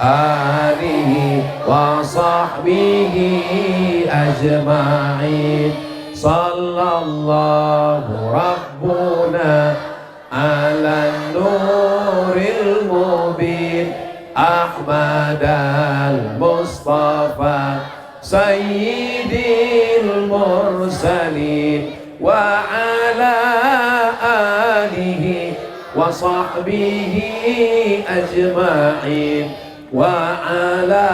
alihi wa sahbihi ajma'in. Sallallahu rabbuna ala nuril mubin Ahmad al-Mustafa sayyidil mursalin wa ala alihi wa sahbihi ajma'in wa ala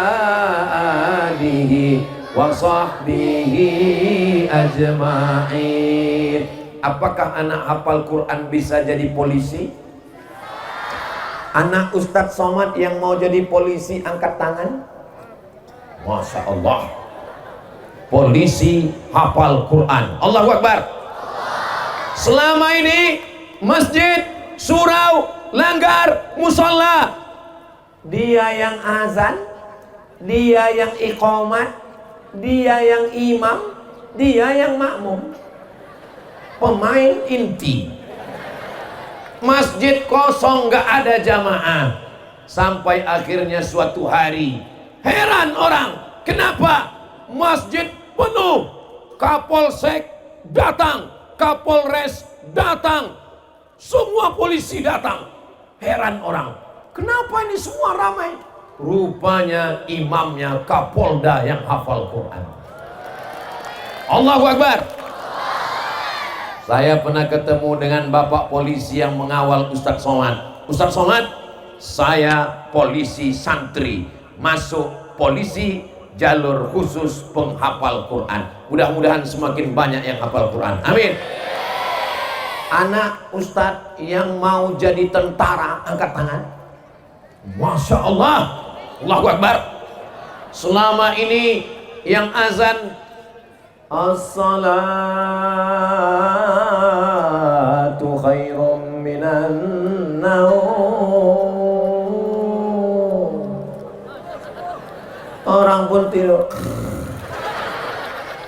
alihi wa sahbihi ajma'in. Apakah anak hafal Quran bisa jadi polisi? Anak Ustadz Somad yang mau jadi polisi angkat tangan. Masya Allah, polisi hafal Quran. Allahu Akbar. Selama ini masjid, surau, langgar, musola, dia yang azan, dia yang iqamat, dia yang imam, dia yang makmum, pemain inti. Masjid kosong, gak ada jamaah. Sampai akhirnya suatu hari heran orang, kenapa masjid penuh? Kapolsek datang, Kapolres datang, semua polisi datang. Heran orang, kenapa ini semua ramai? Rupanya imamnya Kapolda yang hafal Quran. Allahu Akbar. Saya pernah ketemu dengan bapak polisi yang mengawal Ustadz Somad. Ustadz Somad, saya polisi santri, masuk polisi jalur khusus penghafal Quran. Mudah-mudahan semakin banyak yang hafal Quran. Amin. Anak Ustadz yang mau jadi tentara, angkat tangan. Masya Allah, Allahu Akbar. Selama ini yang azan as-salatu khairum minan naum. Orang pun tidur.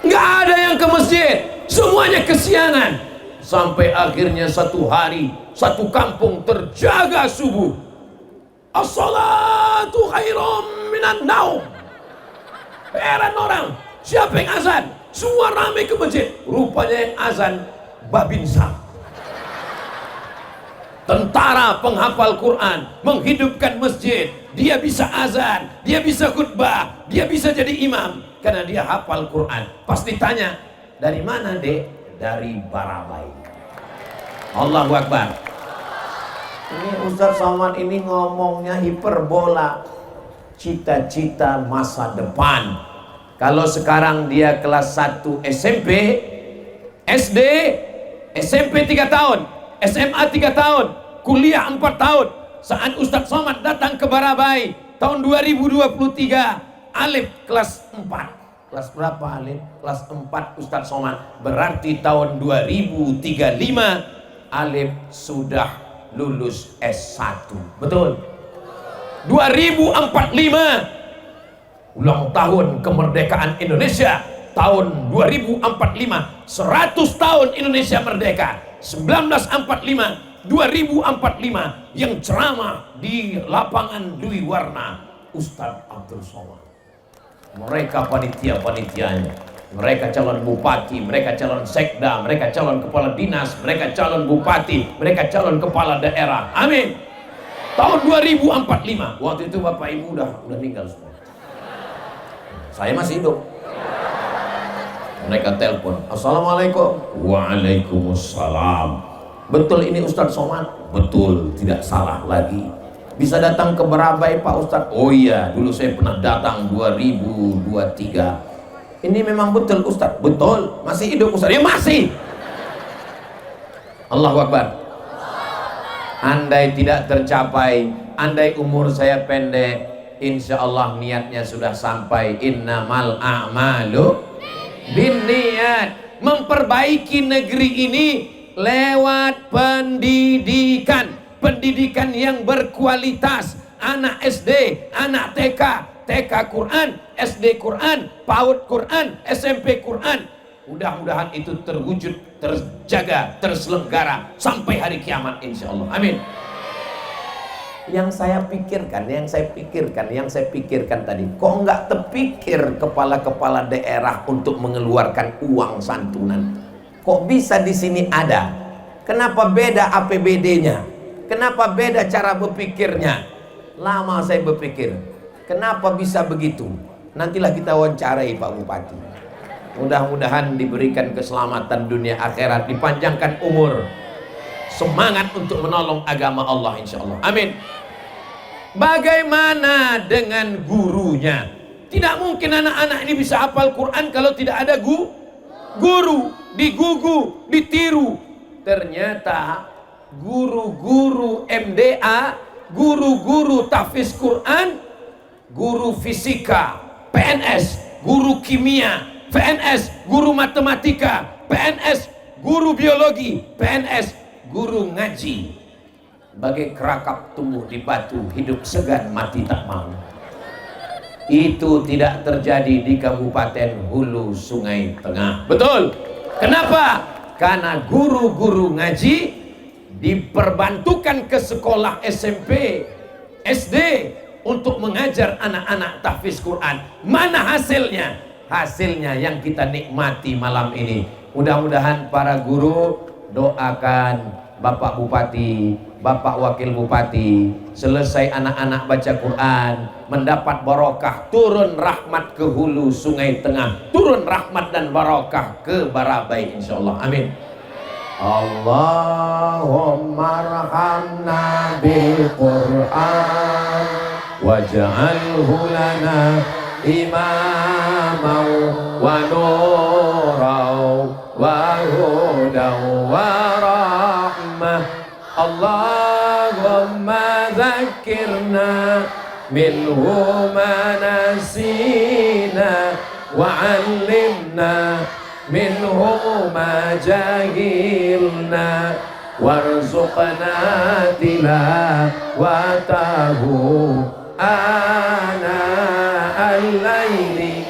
Nggak ada yang ke masjid, semuanya kesiangan. Sampai akhirnya satu hari, satu kampung terjaga subuh. As-salatu khairum minan naum. Heran orang, siapa yang azan? Semua ramai ke masjid. Rupanya yang azan Babinsa, tentara penghafal Quran, menghidupkan masjid. Dia bisa azan, dia bisa khutbah, dia bisa jadi imam karena dia hafal Quran. Pasti tanya, dari mana dek? Dari Barabai. Allahu Akbar. Ini Ustadz Somad ini ngomongnya hiperbola, cita-cita masa depan. Kalau sekarang dia kelas 1 SMP, SD, SMP 3 tahun, SMA 3 tahun, kuliah 4 tahun. Saat Ustadz Somad datang ke Barabai tahun 2023, Alif kelas 4. Kelas berapa Alif? Kelas 4 Ustadz Somad. Berarti tahun 2035 Alif sudah lulus S1. Betul? 2045 ulang tahun kemerdekaan Indonesia tahun 2045, 100 tahun Indonesia merdeka. 1945 2045 yang ceramah di lapangan Dwi Warna Ustadz Abdul Somad. Mereka panitia-panitianya, mereka calon bupati, mereka calon sekda, mereka calon kepala dinas, mereka calon bupati, mereka calon kepala daerah. Amin. Tahun 2045. Waktu itu bapak ibu udah meninggal semua. Saya masih hidup. Mereka telepon, assalamualaikum. Waalaikumsalam. Betul ini Ustadz Somad? Betul, tidak salah lagi. Bisa datang ke Barabai Pak Ustadz? Oh iya, dulu saya pernah datang 2023. Ini memang betul Ustadz? Betul. Masih hidup Ustadz? Ya masih. Allahu Akbar. Andai tidak tercapai, andai umur saya pendek, insya Allah niatnya sudah sampai. Innamal a'malu binniyat. Memperbaiki negeri ini lewat pendidikan. Pendidikan yang berkualitas. Anak SD, anak TK, TK Quran, SD Quran, PAUD Quran, SMP Quran. Mudah-mudahan itu terwujud, terjaga, terselenggara sampai hari kiamat insya Allah. Amin. Yang saya pikirkan tadi, kok nggak terpikir kepala-kepala daerah untuk mengeluarkan uang santunan? Kok bisa di sini ada? Kenapa beda APBD-nya? Kenapa beda cara berpikirnya? Lama saya berpikir, kenapa bisa begitu? Nantilah kita wawancarai Pak Bupati. Mudah-mudahan diberikan keselamatan dunia akhirat, dipanjangkan umur, semangat untuk menolong agama Allah insya Allah. Amin. Bagaimana dengan gurunya? Tidak mungkin anak-anak ini bisa hafal Quran kalau tidak ada guru. Digugu, ditiru. Ternyata guru-guru MDA, guru-guru tahfiz Quran, guru fisika, PNS, guru kimia, PNS, guru matematika, PNS, guru biologi, PNS, guru ngaji, bagai kerakap tumbuh di batu, hidup segan mati tak mau. Itu tidak terjadi di Kabupaten Hulu Sungai Tengah. Betul. Kenapa? Karena guru-guru ngaji diperbantukan ke sekolah SMP, SD untuk mengajar anak-anak tahfiz Quran. Mana hasilnya? Hasilnya yang kita nikmati malam ini. Mudah-mudahan para guru doakan Bapak Bupati, Bapak Wakil Bupati, selesai anak-anak baca Quran, mendapat barokah, turun rahmat ke Hulu Sungai Tengah, turun rahmat dan barokah ke Barabai insyaallah. Amin. Allahumma arhamna bil Quran waj'alhu lana imaman wa nuran wa hudan wa rahmah. Allahumma zakkirna minhu ma nasina wa 'allimna minhu ma jahilna warzuqna tilawatahu ana al-laili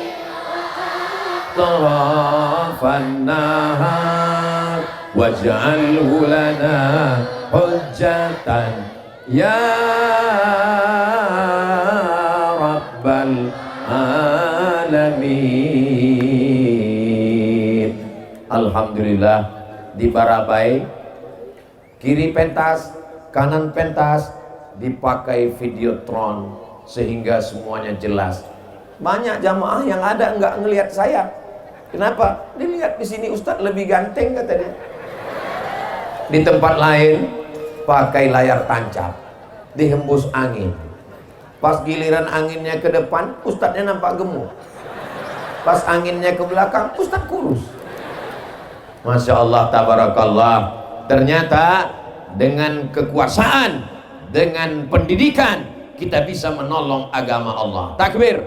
tarafan nahar waj'alhu lana hujjatan ya rabbal alamin. Alhamdulillah di Barabai kiri pentas, kanan pentas, dipakai videotron sehingga semuanya jelas. Banyak jamaah yang ada nggak ngelihat saya. Kenapa? Dilihat di sini Ustadz lebih ganteng katanya. Di tempat lain pakai layar tancap, dihembus angin. Pas giliran anginnya ke depan, Ustadznya nampak gemuk. Pas anginnya ke belakang, Ustadz kurus. Masya Allah, tabarakallah. Ternyata dengan kekuasaan, dengan pendidikan, kita bisa menolong agama Allah. Takbir.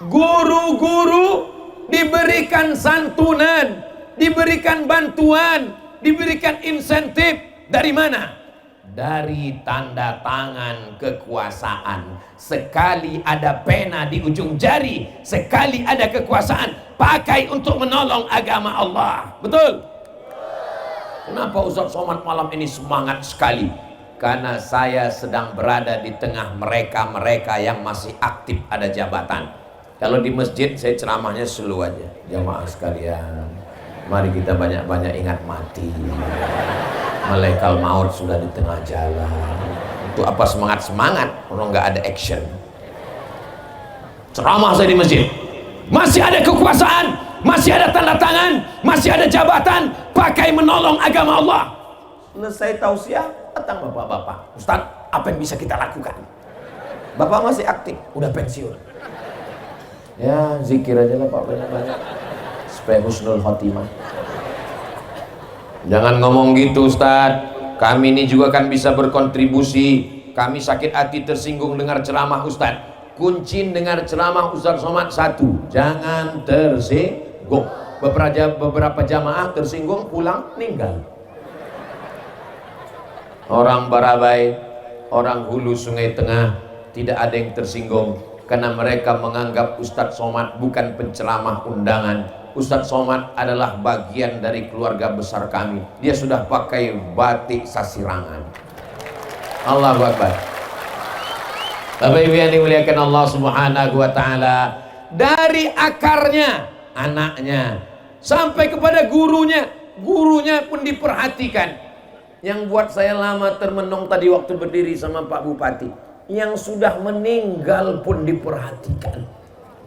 Guru-guru diberikan santunan, diberikan bantuan, diberikan insentif. Dari mana? Dari tanda tangan kekuasaan. Sekali ada pena di ujung jari, sekali ada kekuasaan, pakai untuk menolong agama Allah. Betul? Kenapa Ustaz Somad malam ini semangat sekali? Karena saya sedang berada di tengah mereka-mereka yang masih aktif ada jabatan. Kalau di masjid saya ceramahnya slow aja. Jamaah sekalian, mari kita banyak-banyak ingat mati. Malaikat maut sudah di tengah jalan. Itu apa semangat-semangat kalau nggak ada action? Ceramah saya di masjid, masih ada kekuasaan, masih ada tanda tangan, masih ada jabatan, pakai menolong agama Allah. Selesai tausiah, datang bapak-bapak, Ustaz, apa yang bisa kita lakukan? Bapak masih aktif, udah pensiun. Ya zikir aja lah Pak, banyak-banyak supaya husnul khotimah. Jangan ngomong gitu Ustaz, kami ini juga kan bisa berkontribusi. Kami sakit hati tersinggung dengar ceramah Ustaz. Kunci dengar ceramah Ustaz Somad satu, jangan tersinggung. Beberapa jamaah tersinggung pulang meninggal. Orang Barabai, orang Hulu Sungai Tengah tidak ada yang tersinggung karena mereka menganggap Ustaz Somad bukan penceramah undangan. Ustaz Somad adalah bagian dari keluarga besar kami. Dia sudah pakai batik sasirangan. Allahu Akbar. Bapak Ibu yang dimuliakan Allah Subhanahu wa taala, dari akarnya anaknya sampai kepada gurunya, gurunya pun diperhatikan. Yang buat saya lama termenung tadi waktu berdiri sama Pak Bupati, yang sudah meninggal pun diperhatikan.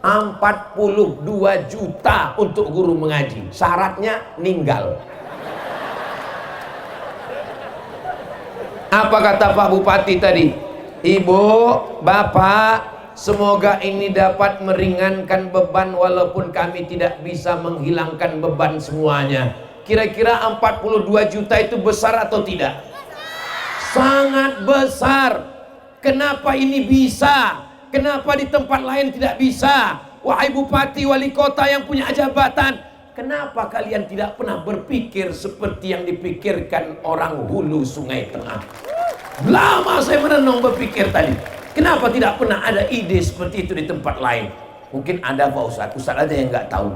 42 juta untuk guru mengaji, syaratnya ninggal. Apa kata Pak Bupati tadi? Ibu, Bapak, semoga ini dapat meringankan beban walaupun kami tidak bisa menghilangkan beban semuanya. Kira-kira 42 juta itu besar atau tidak? Sangat besar. Kenapa ini bisa? Kenapa di tempat lain tidak bisa? Wahai Bupati, Wali Kota yang punya jabatan, kenapa kalian tidak pernah berpikir seperti yang dipikirkan orang hulu Sungai Tengah? Lama saya merenung berpikir tadi, kenapa tidak pernah ada ide seperti itu di tempat lain? Mungkin ada Pak Ustadz, Ustadz aja yang nggak tahu.